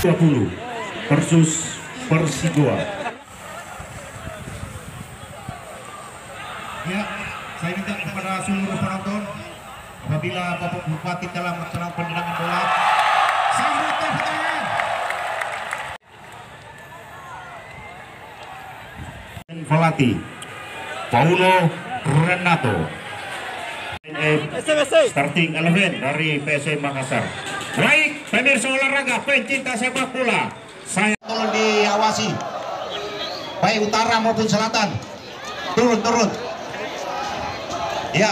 20 versus Persigoa. Ya, saya minta kepada seluruh penonton, apabila Bapak Bupati telah melaksanakan penendangan bola, sambut tepuk tangan. Pelatih Paulo Renato, starting 11 dari PSM Makassar. Baik, pemirsa olahraga, pencinta sepak bola, saya Tolong diawasi, baik utara maupun selatan, turun. Ya.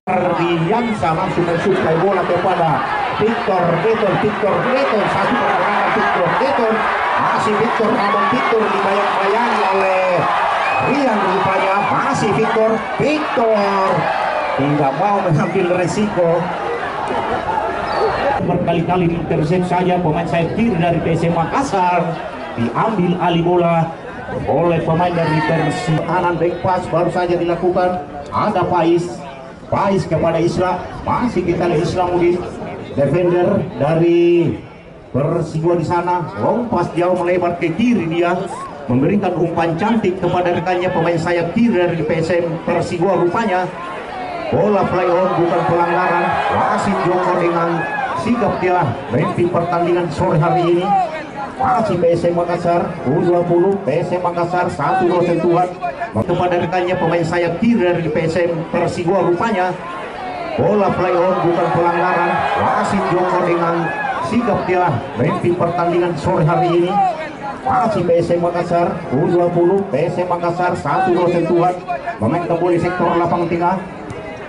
Ardiansa langsung mensuplai bola kepada Victor Deton, satu pergerakan Victor Deton, masih Victor, namun Victor dibayang-bayangi oleh Rian, rupanya masih Victor tidak mau mengambil resiko, berkali-kali diintersep saja pemain sayap kiri dari PSM Makassar, diambil alih bola oleh pemain dari Persib. Kanan back pass baru saja dilakukan, ada Pais kepada Isra, masih kita lihat Isra Mudin, defender dari Persigo di sana, lompat jauh melebar ke kiri, dia memberikan umpan cantik kepada rekannya pemain sayap kiri dari PSM Persigo, rupanya bola play on, bukan pelanggaran. Wasit Joko dengan sikap dia memimpin pertandingan sore hari ini. Masih PSM Makassar U20, PSM Makassar 1-0 sentuhan kepada rekannya pemain sayap kiri dari PSM Persigo, rupanya bola play on, bukan pelanggaran. Wasit Joko dengan sikap dia memimpin pertandingan sore hari ini. Masih PSM Makassar U20, PSM Makassar 1-0 sentuhan memainkan bola di sektor lapangan tengah.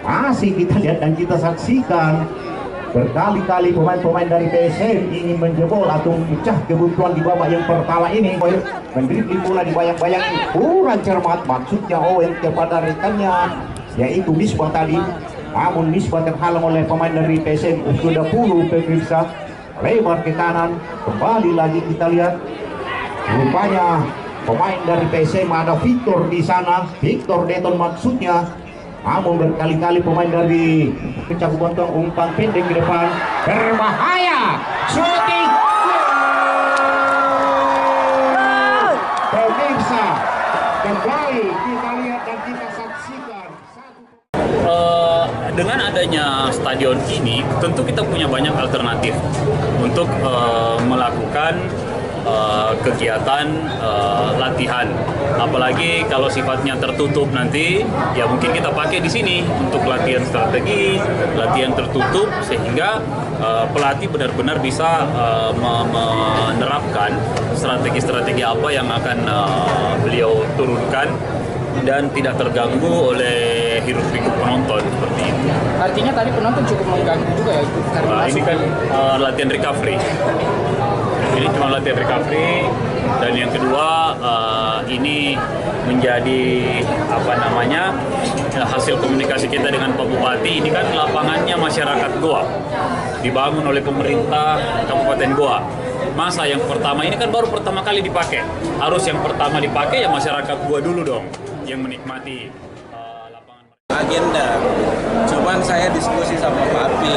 Masih kita lihat dan kita saksikan berkali-kali pemain-pemain dari PSM ingin menjebol atau memecah kebuntuan di babak yang pertama ini. Mendribling bola dibayang-bayangi, kurang cermat, maksudnya Owen kepada rekannya yaitu Misbah tadi, namun Misbah terhalang oleh pemain dari PSM U20. Pemirsa, lebar ke kanan, kembali lagi kita lihat, rupanya pemain dari PSM ada Victor di sana, Victor Deton maksudnya. Namun berkali-kali pemain dari pecah kebuntuan, umpan pendek ke depan, berbahaya, shooting. Pemirsa, kembali kita lihat dan kita saksikan. Dengan adanya stadion ini, tentu kita punya banyak alternatif untuk melakukan kegiatan latihan, apalagi kalau sifatnya tertutup nanti, ya mungkin kita pakai di sini untuk latihan strategi, latihan tertutup, sehingga pelatih benar-benar bisa menerapkan strategi-strategi apa yang akan beliau turunkan dan tidak terganggu oleh hiruk-pikuk penonton seperti itu. Artinya tadi penonton cukup mengganggu juga ya, karena ini kan latihan recovery. Ini cuma latihan recovery, dan yang kedua ini menjadi hasil komunikasi kita dengan Pak Bupati. Ini kan lapangannya masyarakat Goa, dibangun oleh pemerintah Kabupaten Goa. Masa yang pertama ini kan baru pertama kali dipakai, harus yang pertama dipakai ya masyarakat Goa dulu dong yang menikmati lapangan. Agenda, cuman saya diskusi sama Pak Api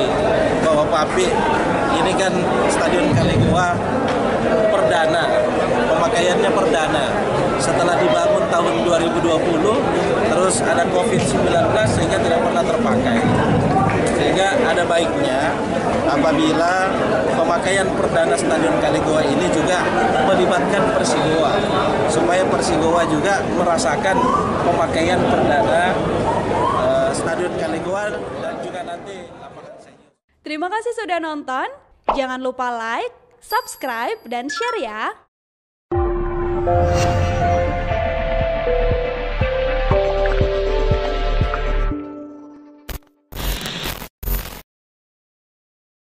bahwa Pak Api ini kan Stadion Kali Goa perdana, pemakaiannya perdana. setelah dibangun tahun 2020, terus ada COVID-19 sehingga tidak pernah terpakai. Sehingga ada baiknya apabila pemakaian perdana Stadion Kaligowa ini juga melibatkan Persigowa, supaya Persigowa juga merasakan pemakaian perdana Stadion Kaligowa dan juga nanti lapangan senior. Terima kasih sudah nonton. Jangan lupa like, subscribe, dan share ya.